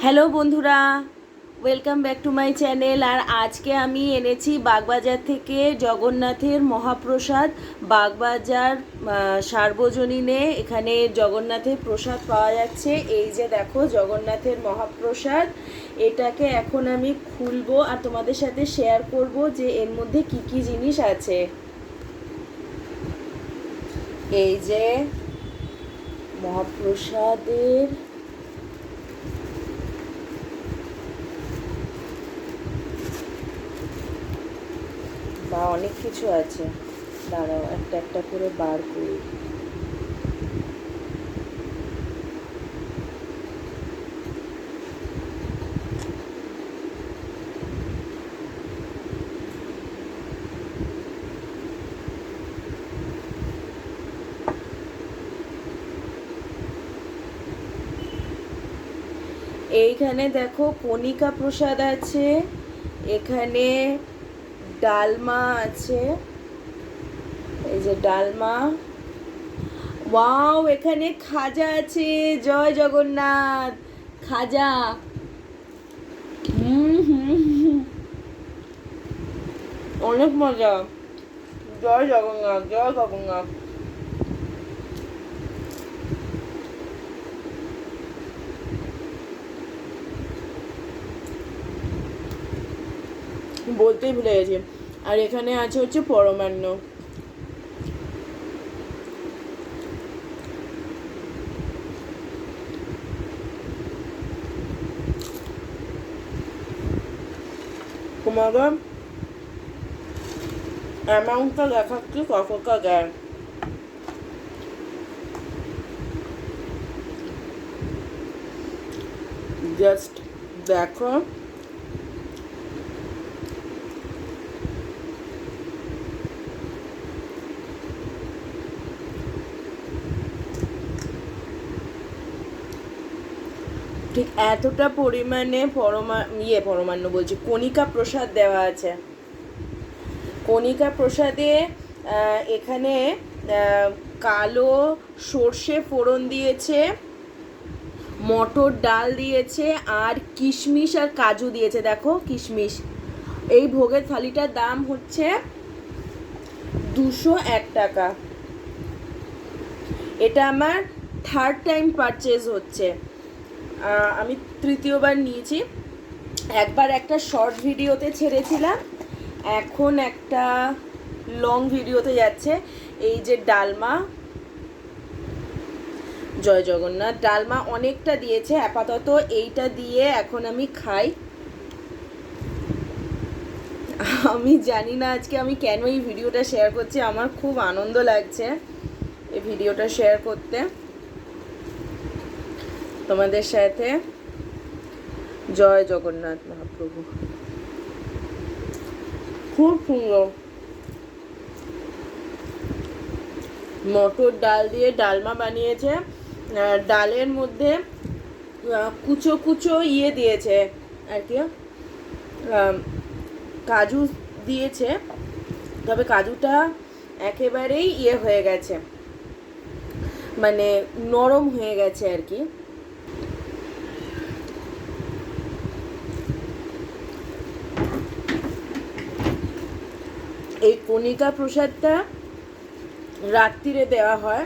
Hello বন্ধুরা, welcome back to my channel. আর আজকে আমি এনেছি বাগবাজার থেকে জগন্নাথের মহাপ্রসাদ। বাগবাজার সার্বজনীনে এখানে জগন্নাথের প্রসাদ পাওয়া যাচ্ছে। এই যে দেখো জগন্নাথের মহাপ্রসাদ, এটাকে এখন আমি খুলবো আর তোমাদের সাথে শেয়ার করব যে এর মধ্যে কি কি জিনিস আছে। এই যে মহাপ্রসাদের বা অনেক কিছু আছে, দাঁড়াও একটা একটা করে বার করি। এইখানে দেখো কণিকা প্রসাদ আছে, এখানে ডালমা আছে, এই যে ডালমা। ওয়াও, এখানে খাজা আছে, জয় জগন্নাথ খাজা। অনেক মজা। জয় জগন্নাথ, জয় জগন্নাথ। বলতেই ভুলে গেছি। আর এখানে আছে হচ্ছে পরমান্ন। তোমাকে অ্যামাউন্টটা দেখাচ্ছি কতটা দেয়। জাস্ট দেখো, ঠিক এতটা পরিমাণে পরমান্ন বলছি, কণিকা প্রসাদ দেওয়া আছে। কণিকা প্রসাদে এখানে কালো সর্ষে ফোড়ন দিয়েছে, মটর ডাল দিয়েছে, আর কিশমিশ আর কাজু দিয়েছে। দেখো কিশমিশ। এই ভোগের থালিটার দাম হচ্ছে 201 টাকা। এটা আমার থার্ড টাইম পারচেজ হচ্ছে। আমি তৃতীয়বার নিয়েছি। একবার একটা শর্ট ভিডিওতে ছেড়েছিলাম, এখন একটা লং ভিডিওতে যাচ্ছে। এই যে ডালমা, জয় জগন্নাথ। ডালমা অনেকটা দিয়েছে, আপাতত এইটা দিয়ে এখন আমি খাই। আমি জানি না আজকে আমি কেন এই ভিডিওটা শেয়ার করছি, আমার খুব আনন্দ লাগছে এই ভিডিওটা শেয়ার করতে তোমাদের সাথে। জয় জগন্নাথ মহাপ্রভু। খুব সুন্দর। মটর ডাল দিয়ে ডালমা বানিয়েছে। ডালের মধ্যে কুচো কুচো দিয়েছে আর কি, কাজু দিয়েছে, তবে কাজুটা একেবারেই হয়ে গেছে, মানে নরম হয়ে গেছে আর কি। এই কণিকা প্রসাদটা রাত্রিরে দেওয়া হয়,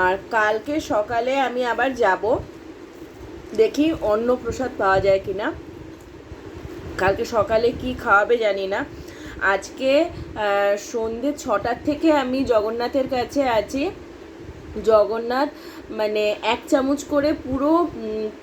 আর কালকে সকালে আমি আবার যাব, দেখি অন্য প্রসাদ পাওয়া যায় কিনা। কালকে সকালে কি খাওয়াবে জানি না। আজকে সন্ধ্যে 6টার থেকে আমি জগন্নাথের কাছে আছি। জগন্নাথ মানে 1 চামচ করে পুরো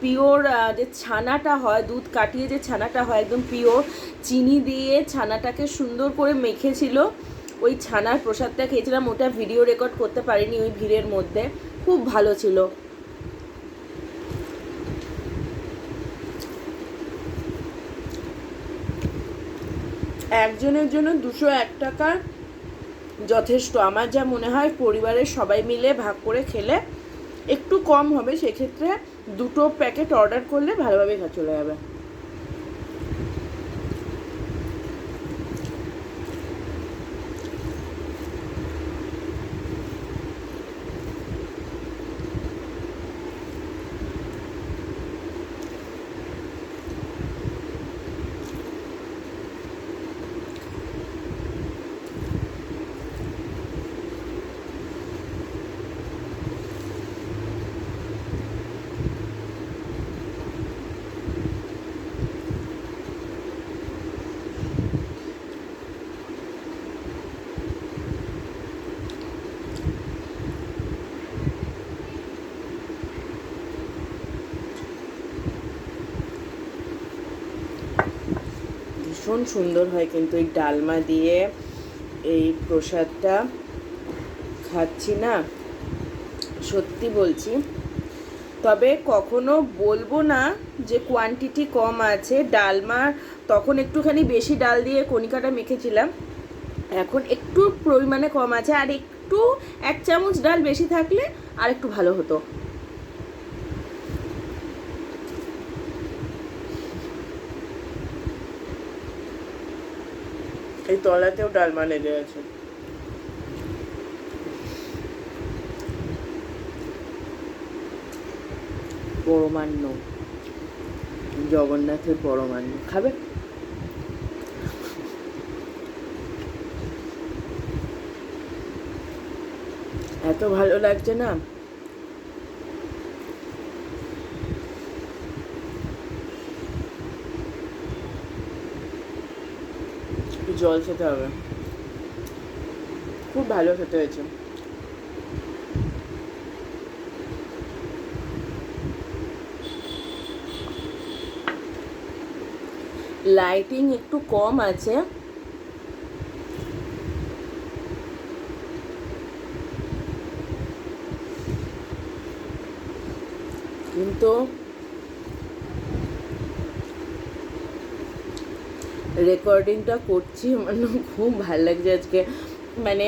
পিওর যে ছানাটা হয়, দুধ কাটিয়ে যে ছানাটা হয়, একদম পিওর চিনি দিয়ে ছানাটাকে সুন্দর করে মেখেছিল। ওই ছানার প্রসাদটা খেয়েছিলাম, ওটা ভিডিও রেকর্ড করতে পারিনি ওই ভিড়ের মধ্যে। খুব ভালো ছিল। একজনের জন্য 201 টাকা যথেষ্ট। আমার যা মনে হয় পরিবারের সবাই মিলে ভাগ করে খেলে একটু কম হবে, সেক্ষেত্রে 2টো প্যাকেট অর্ডার করলে ভালোভাবে চলে যাবে। ভীষণ সুন্দর হয় কিন্তু এই ডালমা দিয়ে এই প্রসাদটা খাচ্ছি না, সত্যি বলছি। তবে কখনো বলবো না যে কোয়ান্টিটি কম আছে। ডালমা তখন একটুখানি বেশি ডাল দিয়ে কণিকাটা মেখেছিলাম, এখন একটু পরিমাণে কম আছে, আর একটু 1 চামচ ডাল বেশি থাকলে আর একটু ভালো হতো। এই তলাতেও ডালমা লেগে আছে। পরমান্ন, জগন্নাথের পরমান্ন খাবে? এত ভালো লাগছে না। জল খেতে হবে, খুব ভালো খেতে হয়েছে। লাইটিং একটু কম আছে, কিন্তু রেকর্ডিংটা করছি মানে খুব ভালো লাগছে আজকে। মানে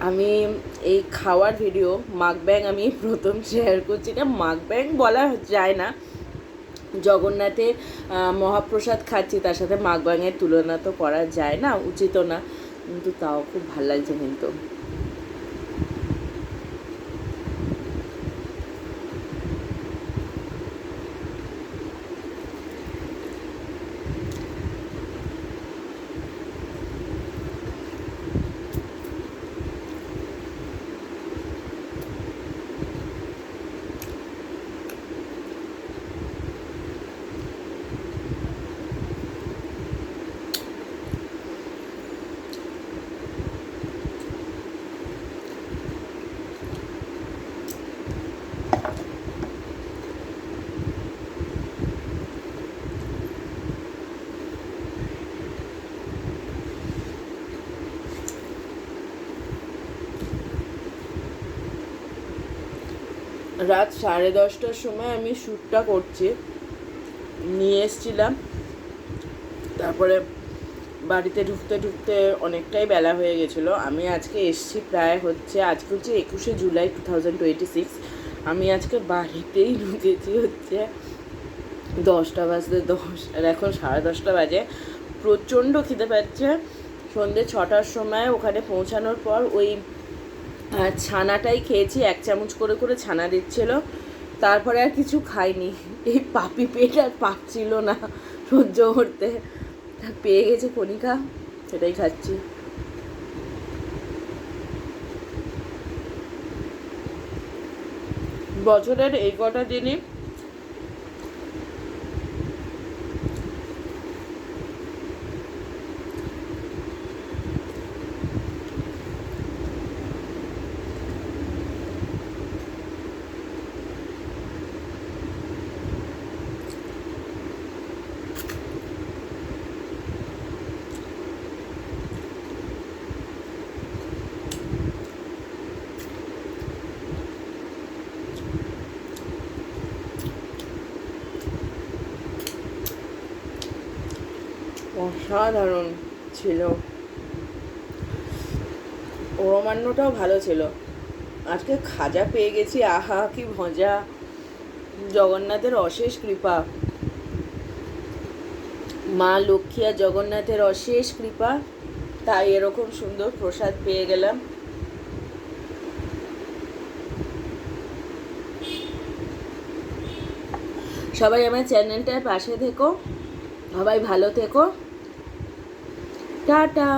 আমি এই খাওয়ার ভিডিও মাকব্যাং আমি প্রথম শেয়ার করছি। না, মাকব্যাং বলা যায় না, জগন্নাথের মহাপ্রসাদ খাচ্ছি, তার সাথে মাকব্যাংয়ের তুলনা তো করা যায় না, উচিতও না, কিন্তু তাও খুব ভালো লাগছে কিন্তু। রাত 10:30টার সময় আমি শ্যুটটা করছি, নিয়ে এসছিলাম, তারপরে বাড়িতে ঢুকতে ঢুকতে অনেকটাই বেলা হয়ে গেছিলো। আমি আজকে এসছি প্রায় আজকে হচ্ছে 21শে জুলাই 2026। আমি আজকে বাড়িতেই ঢুকেছি 10টা বাজতে 10, আর এখন 10:30 বাজে। প্রচণ্ড খিদে পাচ্ছে। সন্ধ্যে 6টার সময় ওখানে পৌঁছানোর পর ওই ছানাটাই খেয়েছি, 1 চামচ করে করে ছানা দিচ্ছিল, তারপরে আর কিছু খাইনি। এই পাপি পেট আর পাচ্ছিল না সহ্য করতে, পেয়ে গেছে কণিকা, সেটাই খাচ্ছি। বছরের এই কটা দিনই অসাধারণ ছিল। পরমান্নটাও ভালো ছিল। আজকে খাজা পেয়ে গেছি, আহা কি মজা! জগন্নাথের অশেষ কৃপা, মা লক্ষ্মী আর জগন্নাথের অশেষ কৃপা, তাই এরকম সুন্দর প্রসাদ পেয়ে গেলাম। সবাই আমার চ্যানেলটার পাশে থেকো, সবাই ভালো থেকো, টাটা।